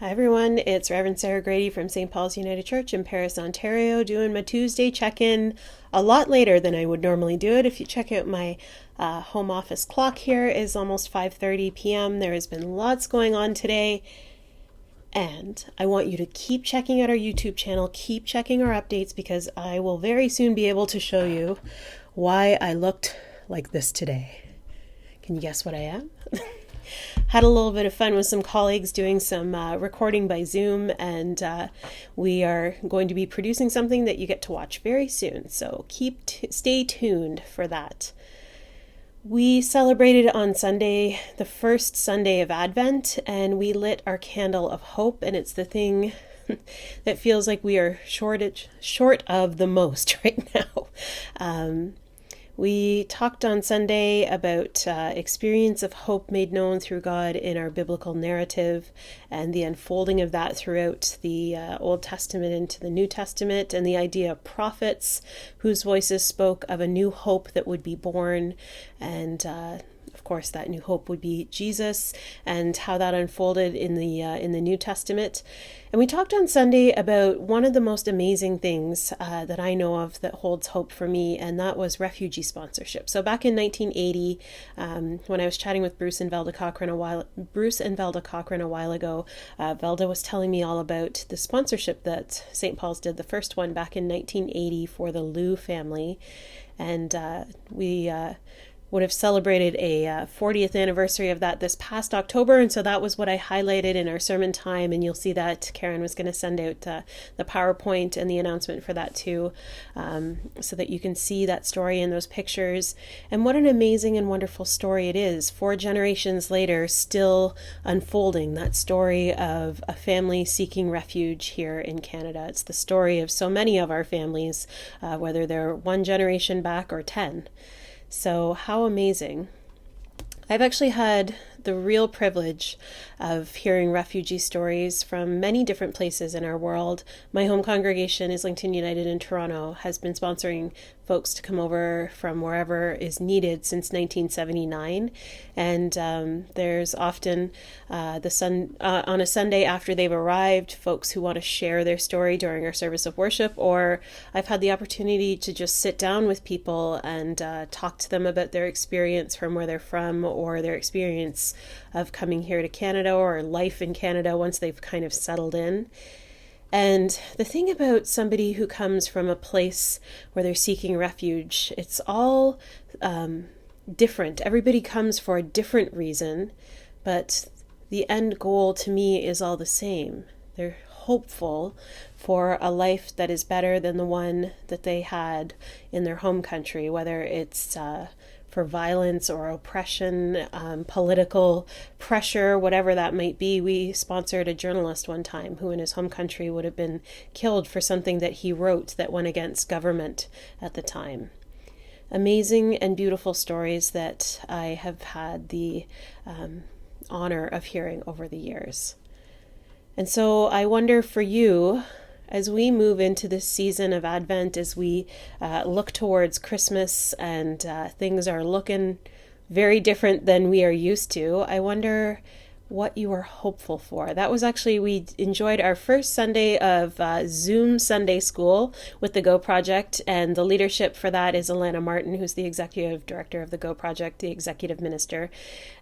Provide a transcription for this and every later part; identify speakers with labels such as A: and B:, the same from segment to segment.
A: Hi everyone, it's Reverend Sarah Grady from St. Paul's United Church in Paris, Ontario, doing my Tuesday check-in a lot later than I would normally do it. If you check out my home office clock here, is almost 5:30 p.m. There has been lots going on today, and I want you to keep checking out our YouTube channel, keep checking our updates, because I will very soon be able to show you why I looked like this today. Can you guess what I am? Had a little bit of fun with some colleagues doing some recording by Zoom, and we are going to be producing something that you get to watch very soon. So stay tuned for that. We celebrated on Sunday, the first Sunday of Advent, and we lit our candle of hope, and it's the thing that feels like we are short of the most right now. We talked on Sunday about experience of hope made known through God in our biblical narrative and the unfolding of that throughout the Old Testament into the New Testament, and the idea of prophets whose voices spoke of a new hope that would be born, and of course that new hope would be Jesus, and how that unfolded in the New Testament. And we talked on Sunday about one of the most amazing things that I know of that holds hope for me, and that was refugee sponsorship. So back in 1980, when I was chatting with Bruce and Velda Cochran a while ago, Velda was telling me all about the sponsorship that St. Paul's did, the first one back in 1980 for the Liu family, and we would have celebrated a 40th anniversary of that this past October, and so that was what I highlighted in our sermon time, and you'll see that Karen was going to send out the PowerPoint and the announcement for that too, so that you can see that story in those pictures. And what an amazing and wonderful story it is, 4 generations later, still unfolding, that story of a family seeking refuge here in Canada. It's the story of so many of our families, whether they're 1 generation back or 10. So how amazing. I've actually had the real privilege of hearing refugee stories from many different places in our world. My home congregation, Islington United in Toronto, has been sponsoring folks to come over from wherever is needed since 1979. And there's often on a Sunday after they've arrived, folks who want to share their story during our service of worship, or I've had the opportunity to just sit down with people and talk to them about their experience from where they're from, or their experience of coming here to Canada, or life in Canada once they've kind of settled in. And the thing about somebody who comes from a place where they're seeking refuge, it's all different. Everybody comes for a different reason, but the end goal to me is all the same. They're hopeful for a life that is better than the one that they had in their home country, whether it's for violence or oppression, political pressure, whatever that might be. We sponsored a journalist one time who in his home country would have been killed for something that he wrote that went against government at the time. Amazing and beautiful stories that I have had the honor of hearing over the years. And so I wonder for you, as we move into this season of Advent, as we look towards Christmas and things are looking very different than we are used to, I wonder what you are hopeful for. That was actually, we enjoyed our first Sunday of Zoom Sunday School with the Go Project, and the leadership for that is Alana Martin, who's the executive director of the Go Project, the executive minister.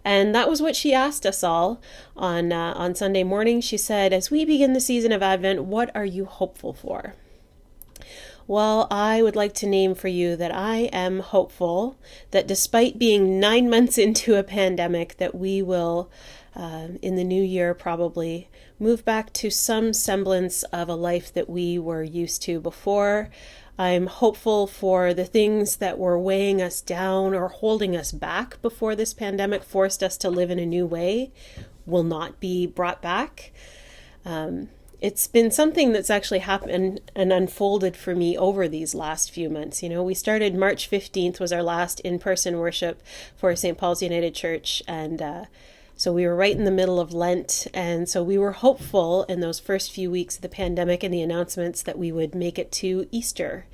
A: And that was what she asked us all on Sunday morning. She said, as we begin the season of Advent, what are you hopeful for? Well, I would like to name for you that I am hopeful that despite being 9 months into a pandemic, that we will in the new year probably move back to some semblance of a life that we were used to before. I'm hopeful for the things that were weighing us down or holding us back before this pandemic forced us to live in a new way will not be brought back. It's been something that's actually happened and unfolded for me over these last few months. You know, we started March 15th was our last in-person worship for St. Paul's United Church, and so we were right in the middle of Lent, and so we were hopeful in those first few weeks of the pandemic and the announcements that we would make it to Easter.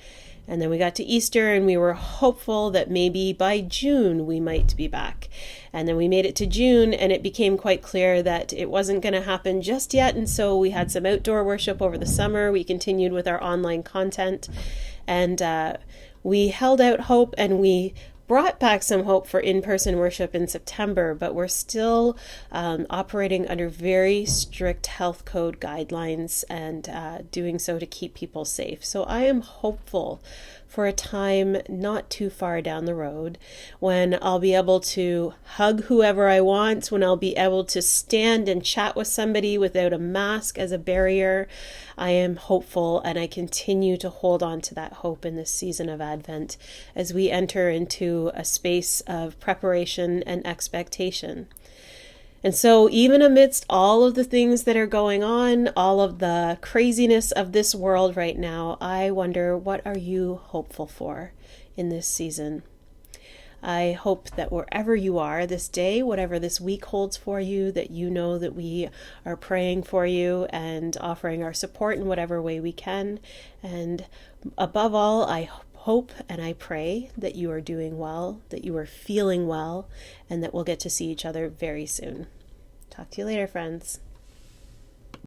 A: And then we got to Easter and we were hopeful that maybe by June we might be back. And then we made it to June and it became quite clear that it wasn't going to happen just yet. And so we had some outdoor worship over the summer. We continued with our online content and we held out hope and we brought back some hope for in-person worship in September, but we're still operating under very strict health code guidelines and doing so to keep people safe. So I am hopeful for a time not too far down the road when I'll be able to hug whoever I want, when I'll be able to stand and chat with somebody without a mask as a barrier. I am hopeful and I continue to hold on to that hope in this season of Advent as we enter into a space of preparation and expectation. And so even amidst all of the things that are going on, all of the craziness of this world right now, I wonder, what are you hopeful for in this season? I hope that wherever you are this day, whatever this week holds for you, that you know that we are praying for you and offering our support in whatever way we can. And above all, I hope and I pray that you are doing well, that you are feeling well, and that we'll get to see each other very soon. Talk to you later, friends.